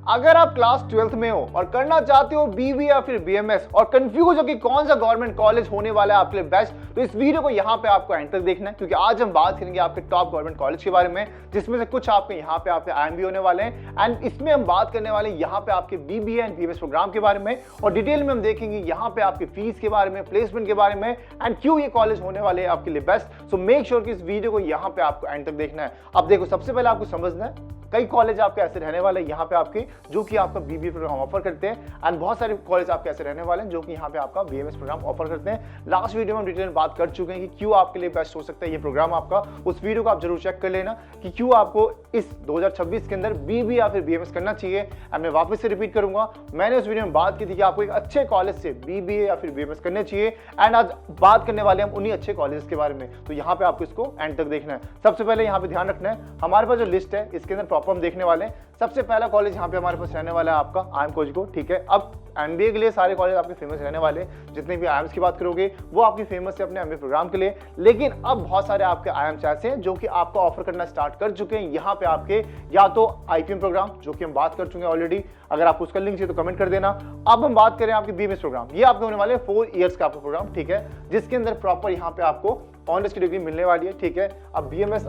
अगर आप class 12th में हो और करना चाहते हो बीबी या फिर बीएमएस और कंफ्यूज हो कि कौन सा गवर्नमेंट कॉलेज होने वाला है आपके लिए बेस्ट, तो इस वीडियो को यहाँ पे आपको एंड तक देखना है, क्योंकि आज हम बात करेंगे आपके टॉप गवर्नमेंट कॉलेज के बारे में, जिसमें से कुछ आपके यहाँ पे आपके आईएमबी होने वाले हैं। एंड इसमें हम बात करने वाले हैं यहाँ पे आपके बीबीए एंड बीएमएस प्रोग्राम के बारे में, और डिटेल में हम देखेंगे यहाँ पे आपके फीस के बारे में, प्लेसमेंट के बारे में, एंड क्यों ये कॉलेज होने वाले हैं आपके लिए बेस्ट। सो मेक श्योर कि इस वीडियो को यहाँ पे आपको एंड तक देखना है। अब देखो, सबसे पहले आपको समझना है कई कॉलेज आपके ऐसे रहने वाले हैं यहाँ पे आपके जो कि आपका बीबीए प्रोग्राम ऑफर करते हैं, एंड बहुत सारे कॉलेज आपके ऐसे रहने वाले हैं जो कि यहाँ पे आपका बीएमएस प्रोग्राम ऑफर करते हैं। लास्ट वीडियो में हम डिटेल में बात कर चुके हैं कि क्यों आपके लिए बेस्ट हो सकता है ये प्रोग्राम आपका। उस वीडियो को आप जरूर चेक कर लेना कि क्यों आपको इस 2026 के अंदर बीबीए या फिर बीएमएस करना चाहिए। एंड मैं वापस से रिपीट करूंगा, मैंने उस वीडियो में बात की थी कि आपको एक अच्छे कॉलेज से बीबीए या फिर बीएमएस करने चाहिए, एंड आज बात करने वाले हम उन्हीं अच्छे कॉलेज के बारे में। तो यहाँ पे आपको इसको एंड तक देखना है। सबसे पहले यहाँ पे ध्यान रखना है, हमारे पास जो लिस्ट है इसके अंदर प्रॉपर हम देखने वाले हैं। सबसे पहला कॉलेज यहाँ पे हमारे पास रहने वाला है आपका आईएम कोझिकोड, ठीक है। अब एमबीए के लिए सारे कॉलेज आपके फेमस रहने वाले हैं, जितने भी आईएम्स की बात करोगे वो आपकी फेमस है अपने एमबीए प्रोग्राम के लिए। लेकिन अब बहुत सारे आपके आईएम्स ऐसे हैं जो कि आपको ऑफर करना स्टार्ट कर चुके हैं यहाँ पे आपके, या तो आईपीएम प्रोग्राम जो कि हम बात कर चुके हैं ऑलरेडी, अगर आपको उसका लिंक चाहिए तो कमेंट कर देना। अब हम बात करें आपके बीएमएस प्रोग्राम, ये आपके होने वाले 4 इयर्स का आपका प्रोग्राम, ठीक है, जिसके अंदर प्रॉपर यहाँ पे आपको ऑनर्स की डिग्री मिलने वाली है, ठीक है। अब बीएमएस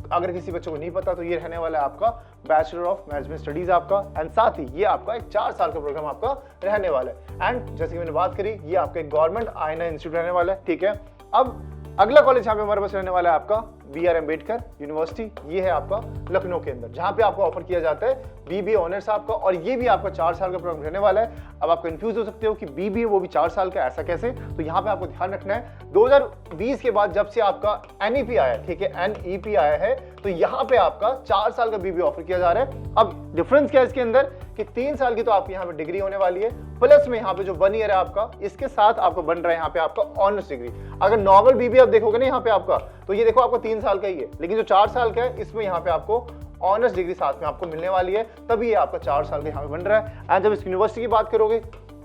अगर किसी बच्चों को नहीं पता तो ये रहने वाला है आपका बैचलर ऑफ मैनेजमेंट स्टडीज आपका, एंड साथ ही ये आपका एक 4 साल का प्रोग्राम आपका रहने वाला है। एंड जैसे कि मैंने बात करी, ये आपका एक गवर्नमेंट आईएनआई इंस्टीट्यूट रहने वाला है, ठीक है। अब अगला कॉलेज यहाँ पे हमारे पास रहने वाला है आपका BR अम्बेडकर यूनिवर्सिटी, ये है आपका लखनऊ के अंदर, जहाँ पे आपको ऑफर किया जाता है बीबीए ऑनर्स आपका, और ये भी आपका 4 साल का प्रोग्राम रहने वाला है। अब आप कंफ्यूज हो सकते हो कि बीबीए वो भी 4 साल का, ऐसा कैसे? तो यहाँ पे आपको ध्यान रखना है 2020 के बाद जब से आपका NEP आया, ठीक है, NEP आया है, तो यहाँ पे आपका 4 साल का बीबीए ऑफर किया जा रहा है। अब डिफरेंस क्या है इसके अंदर कि 3 साल की तो आपकी यहाँ पे डिग्री होने वाली है, प्लस में यहाँ पे जो 1 ईयर है आपका, इसके साथ आपको बन रहा है यहाँ पे आपका ऑनर्स डिग्री। अगर नॉर्मल बीबीए आप देखोगे ना यहाँ पे आपका, तो ये देखो आपको 3 साल का ही है, लेकिन जो 4 साल का है इसमें यहाँ पे आपको ऑनर्स डिग्री साथ में आपको मिलने वाली है, तभी ये आपका 4 साल का यहाँ पे बन रहा है। एंड जब इस यूनिवर्सिटी की बात करोगे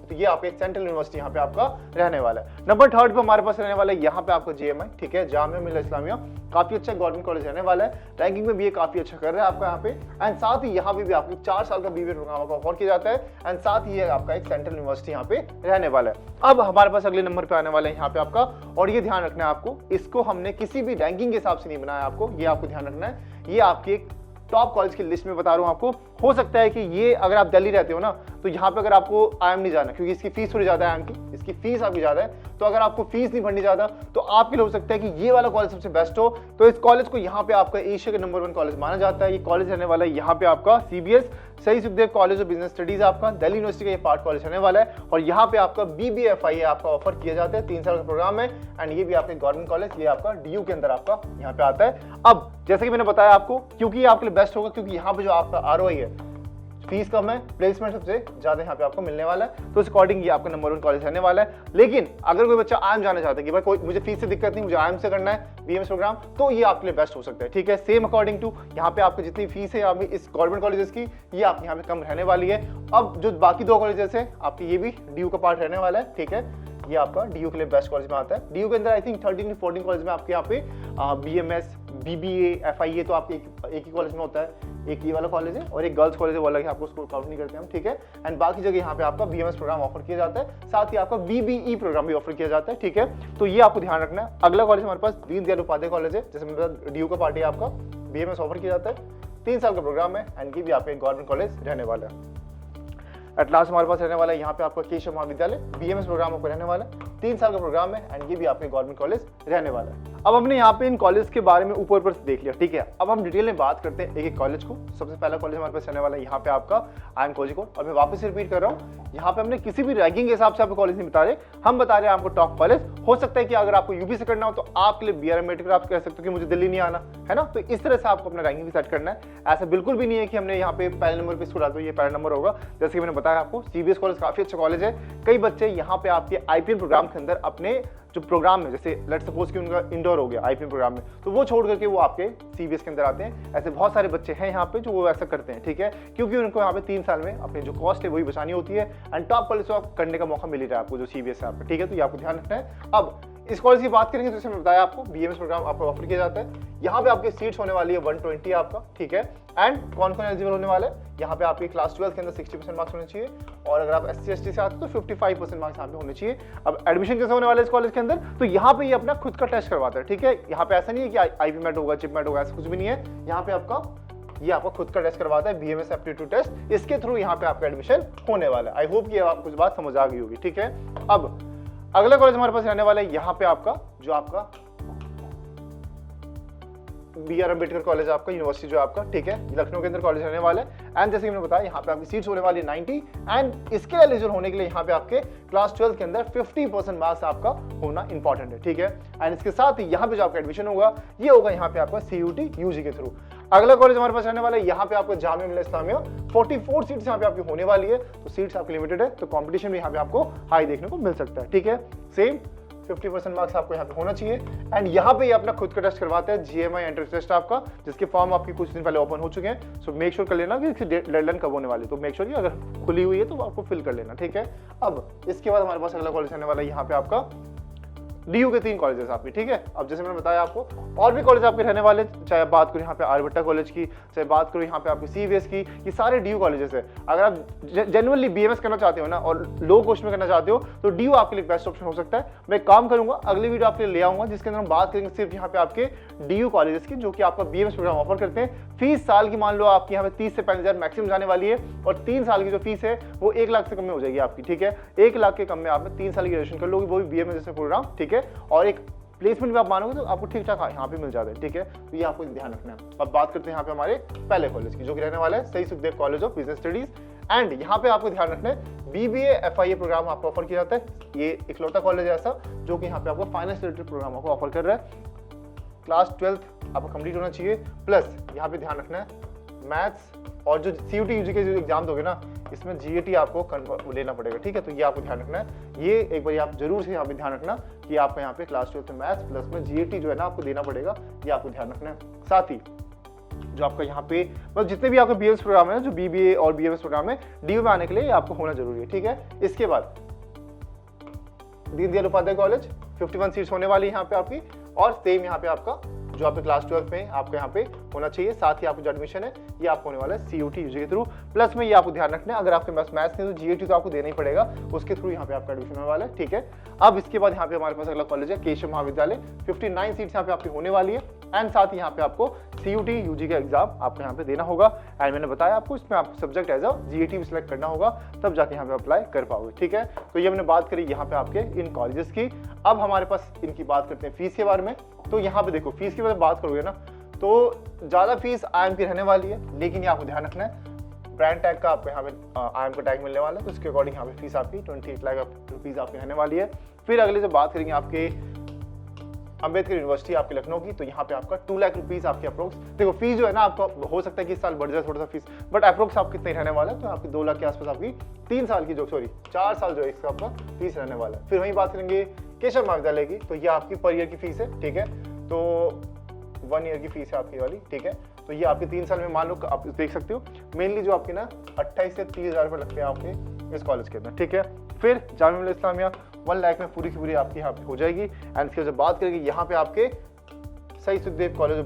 तो ये आपका एक सेंट्रल यूनिवर्सिटी यहाँ पे आपका रहने वाला है। नंबर 3 पे हमारे पास रहने वाला है यहाँ पे आपको JMI, ठीक है, जामिया मिल्लिया इस्लामिया, काफी अच्छा गवर्नमेंट कॉलेज रहने वाला है, रैंकिंग में भी ये काफी अच्छा कर रहा है आपका यहाँ पे। एंड साथ ही यहाँ पे भी आपको 4 साल का बीबीए प्रोग्राम आपको ऑफर किया जाता है, एंड साथ ही ये आपका एक सेंट्रल यूनिवर्सिटी यहाँ पे रहने वाला है। अब हमारे पास अगले नंबर पे आने वाला है यहाँ पे आपका, और ये ध्यान रखना है आपको, इसको हमने किसी भी रैंकिंग के हिसाब से नहीं बनाया आपको, ये आपको ध्यान रखना है, ये आपकी एक टॉप कॉलेज की लिस्ट में बता रहा हूं आपको। हो सकता है कि ये अगर आप दिल्ली रहते हो ना, तो यहाँ पे अगर आपको आईएम नहीं जाना, क्योंकि इसकी फीस थोड़ी ज्यादा है, आईएम की इसकी फीस आपकी ज्यादा है, तो अगर आपको फीस नहीं भरनी ज्यादा तो आपके लिए हो सकता है कि ये वाला कॉलेज सबसे बेस्ट हो। तो इस कॉलेज को यहाँ पे आपका एशिया के नंबर 1 कॉलेज माना जाता है। ये कॉलेज रहने वाला है यहाँ पे आपका CBS शहीद Sukhdev college of business studies आपका, दिल्ली यूनिवर्सिटी का ये पार्ट कॉलेज रहने वाला है, और यहाँ पे आपका BBFIA आपका ऑफर किया जाता है, 3 साल का प्रोग्राम है, एंड ये भी आपके गवर्नमेंट कॉलेज, ये आपका DU के अंदर आपका यहाँ पे आता है। अब जैसे कि मैंने बताया आपको, क्योंकि ये आपके लिए बेस्ट होगा, क्योंकि यहाँ पे जो आपका ROI है, फीस कम है, प्लेसमेंट सबसे ज्यादा यहाँ पे आपको मिलने वाला है, तो इस अकॉर्डिंग ये आपका नंबर 1 कॉलेज रहने वाला है। लेकिन अगर कोई बच्चा आईएम जाना चाहता है कि भाई कोई मुझे फीस से दिक्कत नहीं, मुझे आईएम से करना है बीएमएस प्रोग्राम, तो ये आपके लिए बेस्ट हो सकता है, ठीक है। सेम अकॉर्डिंग टू यहाँ पे आपको जितनी फीस है अभी इस गवर्नमेंट कॉलेजेस की, ये आप यहाँ पे कम रहने वाली है। अब जो बाकी 2 कॉलेजेस है आपकी, ये भी DU का पार्ट रहने वाला है, ठीक है, ये आपका DU के लिए बेस्ट कॉलेज में आता है। DU के अंदर आई थिंक 13 से 14 कॉलेज में आपके यहाँ पे BMS BBA FIA तो आपके एक ही कॉलेज में होता है, एक ये वाला कॉलेज है, और एक गर्ल्स कॉलेज है, वो अलग है, आपको उसको काउंट नहीं करते हम, ठीक है। एंड बाकी जगह यहाँ पे आपका BMS प्रोग्राम ऑफर किया जाता है, साथ ही आपका BBE प्रोग्राम भी ऑफर किया जाता है, ठीक है। तो ये आपको ध्यान रखना है। अगला कॉलेज हमारे पास दीनदयाल उपाध्याय कॉलेज है, जैसे मेरे पास DU का पार्ट है आपका, BMS ऑफर किया जाता है, 3 साल का प्रोग्राम है, एंड ये भी आपका एक गवर्नमेंट कॉलेज रहने वाला है। एट लास्ट हमारे पास रहने वाला है यहाँ पे आपका केशव महाविद्यालय, BMS प्रोग्राम आपको रहने वाला है, 3 साल का प्रोग्राम है, एंड ये भी आपके गवर्नमेंट कॉलेज रहने वाला है। अब हमने यहाँ पे इन कॉलेज के बारे में ऊपर से देख लिया, ठीक है। अब हम डिटेल में बात करते हैं एक एक कॉलेज को। सबसे पहला कॉलेज हमारे पास रहने वाला है यहाँ पे आपका आईएम कोझिकोड, और मैं वापस रिपीट कर रहा हूँ, यहाँ पे हमने किसी भी रैंकिंग के हिसाब से आपको कॉलेज नहीं बता रहे, हम बता रहे हैं आपको टॉप कॉलेज। हो सकता है कि अगर आपको यूपी से करना हो तो आपके लिए BR अम्बेडकर आप कह सकते हो कि मुझे दिल्ली नहीं आना है ना, तो इस तरह से आपको अपना रैंकिंग सेट करना है। ऐसा बिल्कुल भी नहीं है कि हमने यहाँ पे पहले नंबर पे इसको डाल दो ये पहला नंबर होगा। जैसे कि मैंने बताया आपको, CBS कॉलेज काफी अच्छा कॉलेज है। कई बच्चे यहाँ पे आपके IPM प्रोग्राम के अंदर अपने जो प्रोग्राम में, जैसे लेट्स सपोज कि उनका इंडोर हो गया IPM प्रोग्राम में, तो वो छोड़ करके वो आपके CBS के अंदर आते हैं। ऐसे बहुत सारे बच्चे हैं यहाँ पे जो वो ऐसा करते हैं, ठीक है, क्योंकि उनको यहाँ पे 3 साल में अपनी जो कॉस्ट है वही बचानी होती है, एंड टॉप कॉलेज करने का मौका मिल ही रहा है आपको जो CBS है आपका, ठीक है। तो ये आपको ध्यान रखना है। अब इस कॉलेज की बात करेंगे तो जैसे मैंने बताया आपको बीएमएस प्रोग्राम आपको ऑफर किया जाता है। यहाँ पे आपके सीट्स होने वाली है 120 आपका, ठीक है। एंड कौन कौन एलिजिबल होने वाले हैं, यहाँ पे आपकी क्लास 12 के अंदर 60% मार्क्स होने चाहिए, और अगर आप SC/ST से आते हो तो 55% मार्क्स यहाँ पे होने चाहिए। अब एडमिशन कैसे होने वाले इस कॉलेज के अंदर, तो यहाँ पे ये अपना खुद का टेस्ट करवाता है, ठीक है। यहाँ पे ऐसा नहीं है कि IB-MET होगा, चिप-MET होगा, ऐसा कुछ भी नहीं है। यहाँ पे ये आपका खुद का टेस्ट करवाता है, BMS एप्टीट्यूड टेस्ट। इसके थ्रू यहाँ पे आपका एडमिशन होने वाला है। आई होप कि आपको कुछ बात समझ आ गई होगी, ठीक है। अब अगला कॉलेज हमारे पास रहने वाला है यहाँ पे आपका जो आपका BR अम्बेडकर कॉलेज आपका, यूनिवर्सिटी जो आपका, ठीक है, लखनऊ के अंदर कॉलेज रहने वाला है। एंड जैसे कि मैंने बताया यहाँ पे आपकी सीट्स होने वाली है 90, एंड इसके एलिजिबल होने के लिए यहाँ पे आपके क्लास 12 के अंदर 50% मार्क्स आपका होना इंपॉर्टेंट है, ठीक है। एंड इसके साथ ही यहाँ पे जो आपका एडमिशन होगा ये होगा यहाँ पे आपका CUT UG के थ्रू। अगला कॉलेज हमारे पास रहने वाला है यहाँ पे आपको जामिया मिल्लिया इस्लामिया, 44 सीट्स यहाँ पे आपकी होने वाली है, तो सीट्स आपकी लिमिटेड है, तो कॉम्पिटिशन भी यहाँ पे आपको हाई देखने को मिल सकता है, ठीक है। सेम 50% मार्क्स आपको यहाँ पे होना चाहिए। एंड यहाँ पे ये अपना खुद का टेस्ट करवाते हैं, GMI एंट्रेंस टेस्ट आपका, जिसके फॉर्म आपकी कुछ दिन पहले ओपन हो चुके हैं। सो मेक श्योर कर लेना कि डेडलाइन कब होने वाली है, तो मेक श्योर अगर खुली हुई है तो आपको फिल कर लेना, ठीक है। अब इसके बाद हमारे पास अगला कॉलेज आने वाला है यहाँ पे आपका DU के 3 कॉलेजेस आपके, ठीक है। अब जैसे मैंने बताया आपको और भी कॉलेज आपके रहने वाले, चाहे बात करूँ यहाँ पे आर्यभट्टा कॉलेज की, चाहे बात करूँ यहाँ पे आपके CVS की, ये सारे DU कॉलेजेस है। अगर आप जेन्युइनली BMS करना चाहते हो ना और लो कॉस्ट में करना चाहते हो तो DU आपके लिए बेस्ट ऑप्शन हो सकता है। मैं काम करूंगा, अगली वीडियो आपके लिए ले आऊंगा जिसके अंदर हम बात करेंगे सिर्फ यहाँ पे आपके DU कॉलेजेस की, जो कि आपका BMS प्रोग्राम ऑफर करते हैं। फीस साल की मान लो आपकी यहाँ पे 30 से 35 हजार मैक्सिमम जाने वाली है, और 3 साल की जो फीस है वो 1 लाख से कम में हो जाएगी आपकी, ठीक है। 1 लाख के कम में आप 3 साल की ग्रेजुएशन कर लोगे, वो भी BMS जैसे प्रोग्राम, ठीक है। और एक प्लेसमेंट भी आप मानोगे तो आपको ठीक ठाक यहाँ पे मिल जाता है, ठीक है। तो ये आपको ध्यान रखना है। अब बात करते हैं यहाँ पे हमारे पहले कॉलेज की, जो कि रहने वाला है शहीद Sukhdev college of business studies. And यहाँ पे आपको ध्यान रखना है BBA FIA प्रोग्राम आपको ऑफर किया जाता है। ये इकलौता कॉलेज है ऐसा जो कि यहाँ पे आपको फाइनेंस रिलेटेड प्रोग्राम आपको ऑफर कर रहा है। क्लास 12 आपको कंप्लीट होना चाहिए, प्लस यहाँ पे ध्यान रखना है मैथ्स और जो CUT UG के जो एग्जाम दोगे ना, इसमें GAT आपको लेना पड़ेगा, ठीक है। तो ये आपको ध्यान रखना है। ये एक बार आप जरूर से यहाँ पे ध्यान रखना कि आपको यहाँ पे क्लास 12 में मैथ्स प्लस में GAT जो है ना आपको देना पड़ेगा, ये आपको ध्यान रखना है। साथ ही जो आपका यहाँ पे मतलब जितने भी आपके BMS प्रोग्राम है, जो BBA और BMS प्रोग्राम है, DU में आने के लिए आपको होना जरूरी है, ठीक है। इसके बाद दीनदयाल उपाध्याय कॉलेज 51 सीट्स होने वाली है यहाँ पे आपकी, और सेम यहाँ पे आपका जो आपके क्लास 12 में आपको यहाँ पे होना चाहिए। साथ ही आपको जो एडमिशन है ये आपको होने वाला है CUT UG के थ्रू। प्लस में ये आपको ध्यान रखना है, अगर आपके पास मैथ्स नहीं तो GAT तो आपको देना ही पड़ेगा, उसके थ्रू यहाँ पे आपका एडमिशन होने वाला है, ठीक है। अब इसके बाद यहाँ पे हमारे पास अगला कॉलेज है केशव महाविद्यालय, 59 सीट्स यहाँ पे आपकी होने वाली है। एंड साथ ही यहाँ पे आपको CUT UG का एग्जाम आपको यहाँ पे देना होगा। एंड मैंने बताया आपको इसमें आपको सब्जेक्ट एज अ GAT भी सिलेक्ट करना होगा, तब जाके यहाँ पे अप्लाई कर पाओगे, ठीक है। तो ये हमने बात करी यहाँ पे आपके इन कॉलेजेस की। अब हमारे पास इनकी बात करते हैं फीस के बारे में। तो यहाँ पे देखो फीस की बात करोगे ना तो ज्यादा फीस IIM की रहने वाली है, लेकिन ये आपको ध्यान रखना है ब्रांड टैग का आपको यहाँ पे IIM का टैग मिलने वाला है, तो उसके अकॉर्डिंग यहाँ पे फीस आपकी 28 लाख रुपीज आपकी रहने वाली है। फिर अगले जब बात करेंगे आपके अम्बेडकर यूनिवर्सिटी आपके लखनऊ की, तो यहाँ पे आपका 2 लाख रुपीज आपके अप्रोक्स। देखो फीस जो है ना आपको हो सकता है कि इस साल बढ़ जाए थोड़ा सा फीस, बट अप्रोक्स आप कितने रहने वाला है, तो आपकी 2 लाख के आसपास आपकी 3 साल की 4 साल जो है इसका आपका फीस रहने वाला है। फिर वहीं बात करेंगे केशव महाविद्यालय की, तो ये आपकी पर ईयर की फीस है, ठीक है। तो 1 ईयर की फीस है आपकी वाली, ठीक है। तो ये आपके 3 साल में मान लो आप देख सकते हो मेनली जो आपके ना 28 से 30 हजार रुपये लगते हैं आपके इस कॉलेज के अंदर, ठीक है। फिर जामिया मिल्लिया इस्लामिया 1 लाख में पूरी की पूरी आपकी यहाँ पे हो जाएगी। एंड इसके जब बात करेंगे यहाँ पे आपके शहीद Sukhdev college of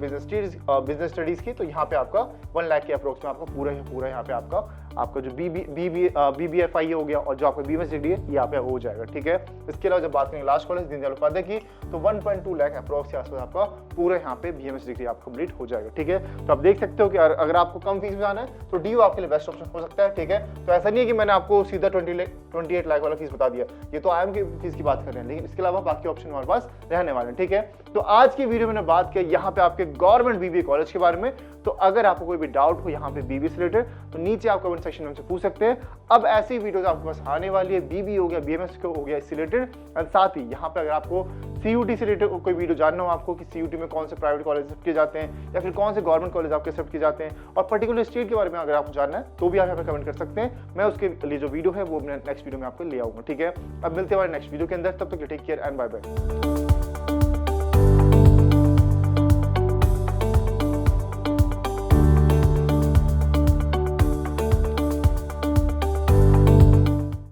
business studies की, तो यहाँ पे आपका 1 लाख के अप्रोक्स में आपका पूरा यहाँ पे आपका जो BBA FIA हो गया और जो आपका BMS डिग्री है ये यहाँ पे हो जाएगा, ठीक है। इसके अलावा जब बात करेंगे लास्ट कॉलेज दीनदयाल उपाध्याय की, तो 1.2 लाख अप्रोक्स के आसपास आपका पूरा यहाँ पे BMS डिग्री आपको कंप्लीट हो जाएगा, ठीक है। तो आप देख सकते हो कि अगर आपको कम फीस में जाना है तो DU आपके लिए बेस्ट ऑप्शन हो सकता है, ठीक है। तो ऐसा नहीं है कि मैंने आपको सीधा 28 लाख वाला फीस बता दिया, ये तो IIM की फीस की बात कर रहे हैं, लेकिन इसके अलावा बाकी ऑप्शन हमारे पास रहने वाले हैं, ठीक है। तो आज की वीडियो में मैंने बात किया यहाँ पे आपके गवर्नमेंट BBA कॉलेज के बारे में। तो अगर आपको कोई भी डाउट हो यहाँ पे BBA से रिलेटेड तो नीचे आप कमेंट सेक्शन में हमसे पूछ सकते हैं। अब ऐसी वीडियोस आपके पास आने वाली है, BBA हो गया, BMS को हो गया इससे रिलेटेड। एंड साथ ही यहाँ पे अगर आपको CUT से रिलेटेड कोई वीडियो जानना हो आपको कि CUT में कौन से प्राइवेट कॉलेज एक्सेप्ट किए जाते हैं या फिर कौन से गवर्नमेंट कॉलेज आपके एक्सेप्ट किए जाते हैं और पर्टिकुलर स्टेट के बारे में अगर आपको जानना है तो भी आप यहाँ पे कमेंट कर सकते हैं। मैं उसके लिए जो वीडियो है वो मैं नेक्स्ट वीडियो में आपको ले आऊंगा, ठीक है। अब मिलते हैं हमारे नेक्स्ट वीडियो के अंदर, तब तक take care and bye bye.